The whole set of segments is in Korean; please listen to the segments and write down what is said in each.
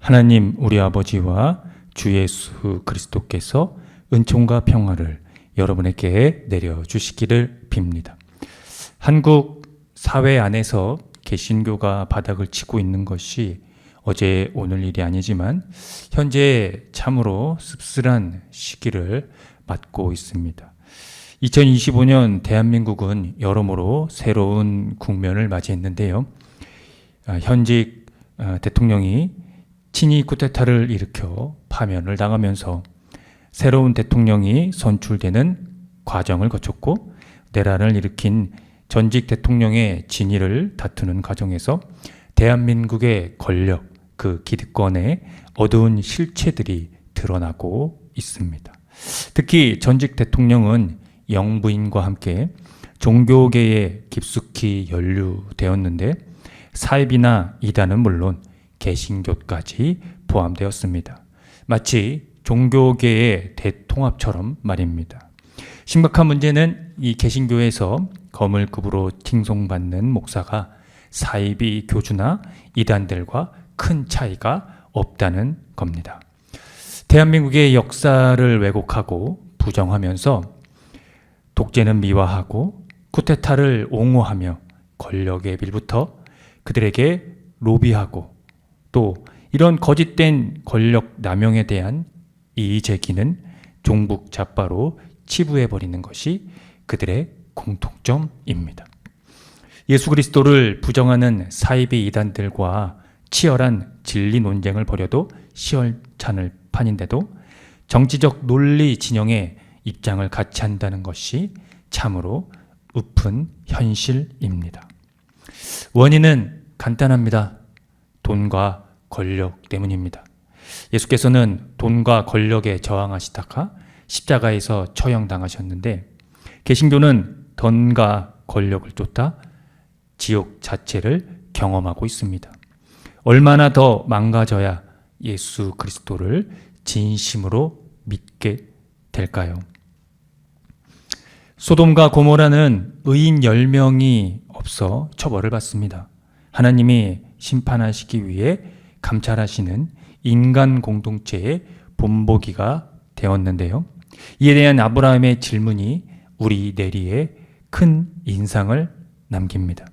하나님 우리 아버지와 주 예수 그리스도께서 은총과 평화를 여러분에게 내려주시기를 빕니다. 한국 사회 안에서 개신교가 바닥을 치고 있는 것이 어제 오늘 일이 아니지만 현재 참으로 씁쓸한 시기를 맞고 있습니다. 2025년 대한민국은 여러모로 새로운 국면을 맞이했는데요. 현직 대통령이 친위 쿠데타를 일으켜 파면을 당하면서 새로운 대통령이 선출되는 과정을 거쳤고, 내란을 일으킨 전직 대통령의 진위를 다투는 과정에서 대한민국의 권력, 그 기득권의 어두운 실체들이 드러나고 있습니다. 특히 전직 대통령은 영부인과 함께 종교계에 깊숙이 연루되었는데 사입이나 이단은 물론 개신교까지 포함되었습니다. 마치 종교계의 대통합처럼 말입니다. 심각한 문제는 이 개신교에서 거물급으로 칭송받는 목사가 사이비 교주나 이단들과 큰 차이가 없다는 겁니다. 대한민국의 역사를 왜곡하고 부정하면서 독재는 미화하고 쿠데타를 옹호하며 권력의 빌부터 그들에게 로비하고 또 이런 거짓된 권력 남용에 대한 이의 제기는 종북 잡바로 치부해버리는 것이 그들의 공통점입니다. 예수 그리스도를 부정하는 사이비 이단들과 치열한 진리 논쟁을 벌여도 시원찮을 판인데도 정치적 논리 진영의 입장을 같이 한다는 것이 참으로 읊은 현실입니다. 원인은 간단합니다. 돈과 권력 때문입니다. 예수께서는 돈과 권력에 저항하시다가 십자가에서 처형당하셨는데, 개신교는 돈과 권력을 쫓다 지옥 자체를 경험하고 있습니다. 얼마나 더 망가져야 예수 그리스도를 진심으로 믿게 될까요? 소돔과 고모라는 의인 10명이 없어 처벌을 받습니다. 하나님이 심판하시기 위해 감찰하시는 인간 공동체의 본보기가 되었는데요. 이에 대한 아브라함의 질문이 우리 내리에 큰 인상을 남깁니다.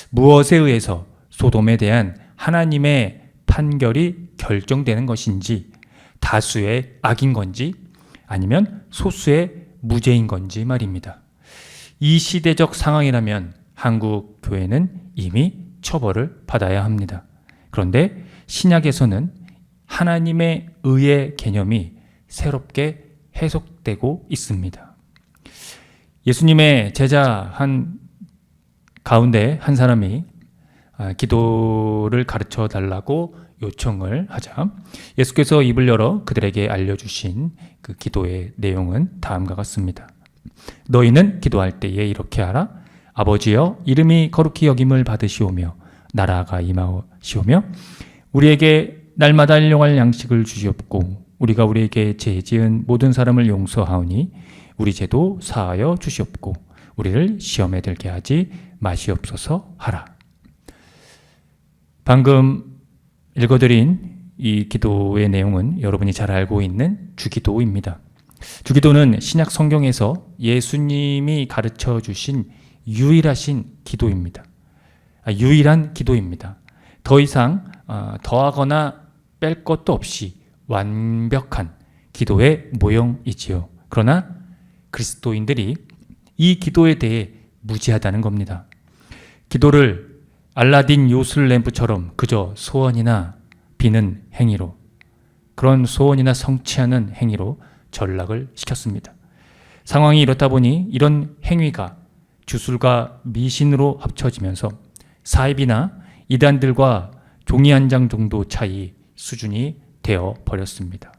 무엇에 의해서 소돔에 대한 하나님의 판결이 결정되는 것인지, 다수의 악인 건지 아니면 소수의 무죄인 건지 말입니다. 이 시대적 상황이라면 한국 교회는 이미 처벌을 받아야 합니다. 그런데 신약에서는 하나님의 의의 개념이 새롭게 해석되고 있습니다. 예수님의 제자 가운데 한 사람이 기도를 가르쳐 달라고 요청을 하자 예수께서 입을 열어 그들에게 알려주신 그 기도의 내용은 다음과 같습니다. 너희는 기도할 때에 이렇게 하라. 아버지여, 이름이 거룩히 여김을 받으시오며 나라가 임하시오며 우리에게 날마다 일용할 양식을 주시옵고 우리가 우리에게 죄 지은 모든 사람을 용서하오니 우리 죄도 사하여 주시옵고 우리를 시험에 들게 하지 마시옵소서 하라. 방금 읽어드린 이 기도의 내용은 여러분이 잘 알고 있는 주기도입니다. 주기도는 신약 성경에서 예수님이 가르쳐 주신 유일하신 기도입니다. 유일한 기도입니다. 더 이상 더하거나 뺄 것도 없이 완벽한 기도의 모형이지요. 그러나 그리스도인들이 이 기도에 대해 무지하다는 겁니다. 기도를 알라딘 요술 램프처럼 그저 소원이나 비는 행위로, 그런 소원이나 성취하는 행위로 전락을 시켰습니다. 상황이 이렇다 보니 이런 행위가 주술과 미신으로 합쳐지면서 사입이나 이단들과 종이 한 장 정도 차이 수준이 되어 버렸습니다.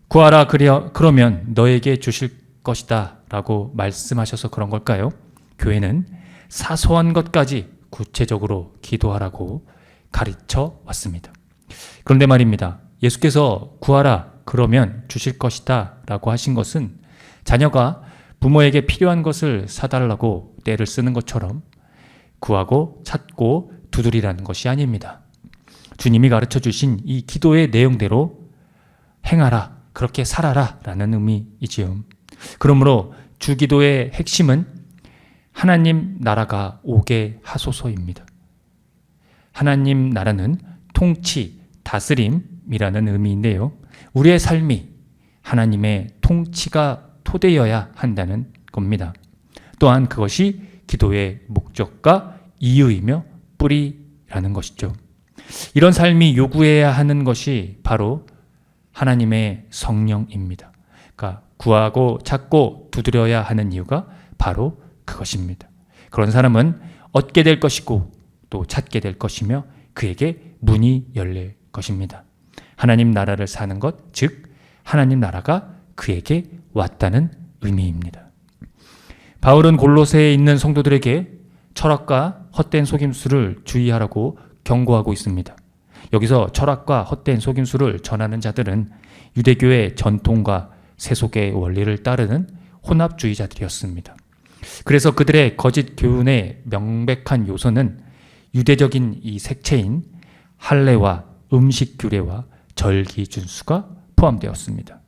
구하라 그러면 너에게 주실 것이다 라고 말씀하셔서 그런 걸까요? 교회는 사소한 것까지 구체적으로 기도하라고 가르쳐 왔습니다. 그런데 말입니다. 예수께서 구하라 그러면 주실 것이다 라고 하신 것은 자녀가 부모에게 필요한 것을 사달라고 떼를 쓰는 것처럼 구하고 찾고 두드리라는 것이 아닙니다. 주님이 가르쳐 주신 이 기도의 내용대로 행하라, 그렇게 살아라 라는 의미이지요. 그러므로 주기도의 핵심은 하나님 나라가 오게 하소서입니다. 하나님 나라는 통치, 다스림이라는 의미인데요. 우리의 삶이 하나님의 통치가 토대여야 한다는 겁니다. 또한 그것이 기도의 목적과 이유이며 뿌리라는 것이죠. 이런 삶이 요구해야 하는 것이 바로 하나님의 성령입니다. 그러니까 구하고 찾고 두드려야 하는 이유가 바로 그것입니다. 그런 사람은 얻게 될 것이고 또 찾게 될 것이며 그에게 문이 열릴 것입니다. 하나님 나라를 사는 것, 즉 하나님 나라가 그에게 왔다는 의미입니다. 바울은 골로새에 있는 성도들에게 철학과 헛된 속임수를 주의하라고 경고하고 있습니다. 여기서 철학과 헛된 속임수를 전하는 자들은 유대교의 전통과 세속의 원리를 따르는 혼합주의자들이었습니다. 그래서 그들의 거짓 교훈의 명백한 요소는 유대적인 이 색채인 할례와 음식 규례와 절기 준수가 포함되었습니다.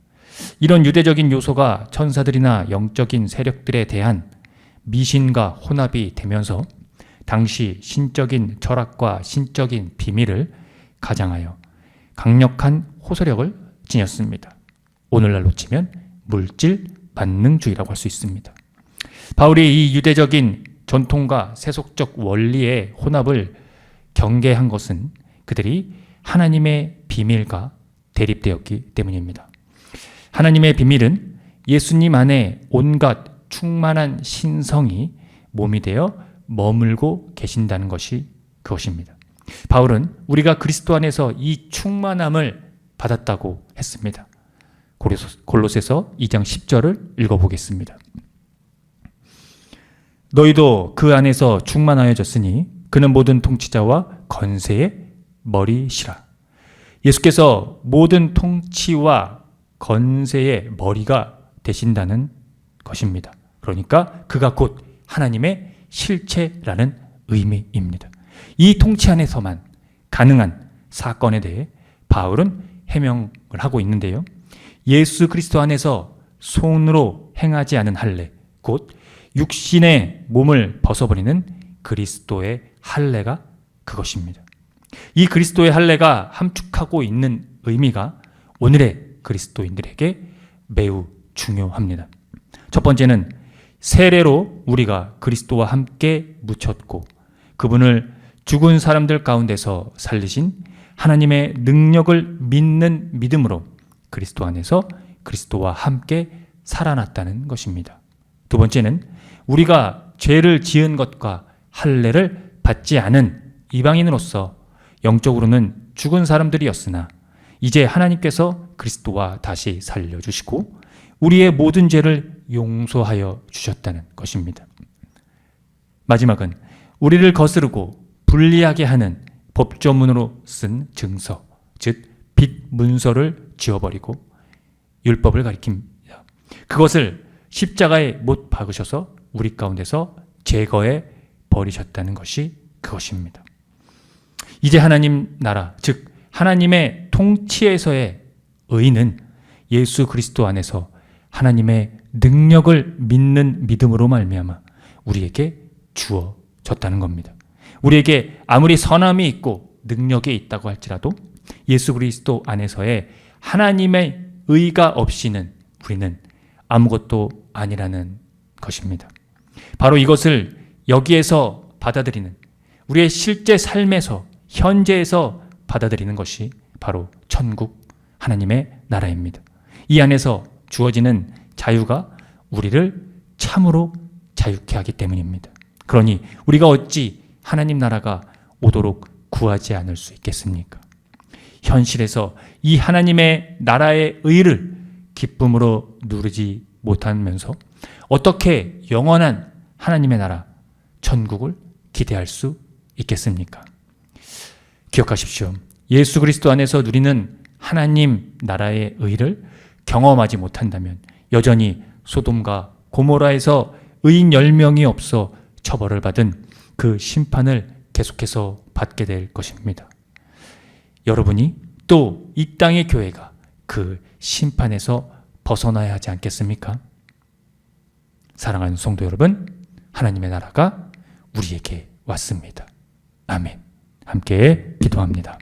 이런 유대적인 요소가 천사들이나 영적인 세력들에 대한 미신과 혼합이 되면서 당시 신적인 철학과 신적인 비밀을 가장하여 강력한 호소력을 지녔습니다. 오늘날로 치면 물질 만능주의라고 할 수 있습니다. 바울이 이 유대적인 전통과 세속적 원리의 혼합을 경계한 것은 그들이 하나님의 비밀과 대립되었기 때문입니다. 하나님의 비밀은 예수님 안에 온갖 충만한 신성이 몸이 되어 머물고 계신다는 것이 그것입니다. 바울은 우리가 그리스도 안에서 이 충만함을 받았다고 했습니다. 골로새서 2장 10절을 읽어보겠습니다. 너희도 그 안에서 충만하여졌으니 그는 모든 통치자와 건세의 머리시라. 예수께서 모든 통치와 건세의 머리가 되신다는 것입니다. 그러니까 그가 곧 하나님의 실체라는 의미입니다. 이 통치 안에서만 가능한 사건에 대해 바울은 해명을 하고 있는데요. 예수 그리스도 안에서 손으로 행하지 않은 할례, 곧 육신의 몸을 벗어버리는 그리스도의 할례가 그것입니다. 이 그리스도의 할례가 함축하고 있는 의미가 오늘의 그리스도인들에게 매우 중요합니다. 첫 번째는 세례로 우리가 그리스도와 함께 묻혔고 그분을 죽은 사람들 가운데서 살리신 하나님의 능력을 믿는 믿음으로 그리스도 안에서 그리스도와 함께 살아났다는 것입니다. 두 번째는 우리가 죄를 지은 것과 할례를 받지 않은 이방인으로서 영적으로는 죽은 사람들이었으나 이제 하나님께서 그리스도와 다시 살려주시고 우리의 모든 죄를 용서하여 주셨다는 것입니다. 마지막은 우리를 거스르고 불리하게 하는 법조문으로 쓴 증서, 즉 빚 문서를 지워버리고 율법을 가리킵니다. 그것을 십자가에 못 박으셔서 우리 가운데서 제거해 버리셨다는 것이 그것입니다. 이제 하나님 나라, 즉 하나님의 통치에서의 의는 예수 그리스도 안에서 하나님의 능력을 믿는 믿음으로 말미암아 우리에게 주어졌다는 겁니다. 우리에게 아무리 선함이 있고 능력이 있다고 할지라도 예수 그리스도 안에서의 하나님의 의가 없이는 우리는 아무것도 아니라는 것입니다. 바로 이것을 여기에서 받아들이는, 우리의 실제 삶에서 현재에서 받아들이는 것이 바로 천국 하나님의 나라입니다. 이 안에서 주어지는 자유가 우리를 참으로 자유케 하기 때문입니다. 그러니 우리가 어찌 하나님 나라가 오도록 구하지 않을 수 있겠습니까? 현실에서 이 하나님의 나라의 의를 기쁨으로 누리지 못하면서 어떻게 영원한 하나님의 나라, 천국을 기대할 수 있겠습니까? 기억하십시오. 예수 그리스도 안에서 누리는 하나님 나라의 의를 경험하지 못한다면 여전히 소돔과 고모라에서 의인 10명이 없어 처벌을 받은 그 심판을 계속해서 받게 될 것입니다. 여러분이 또 이 땅의 교회가 그 심판에서 벗어나야 하지 않겠습니까? 사랑하는 성도 여러분, 하나님의 나라가 우리에게 왔습니다. 아멘. 함께 기도합니다.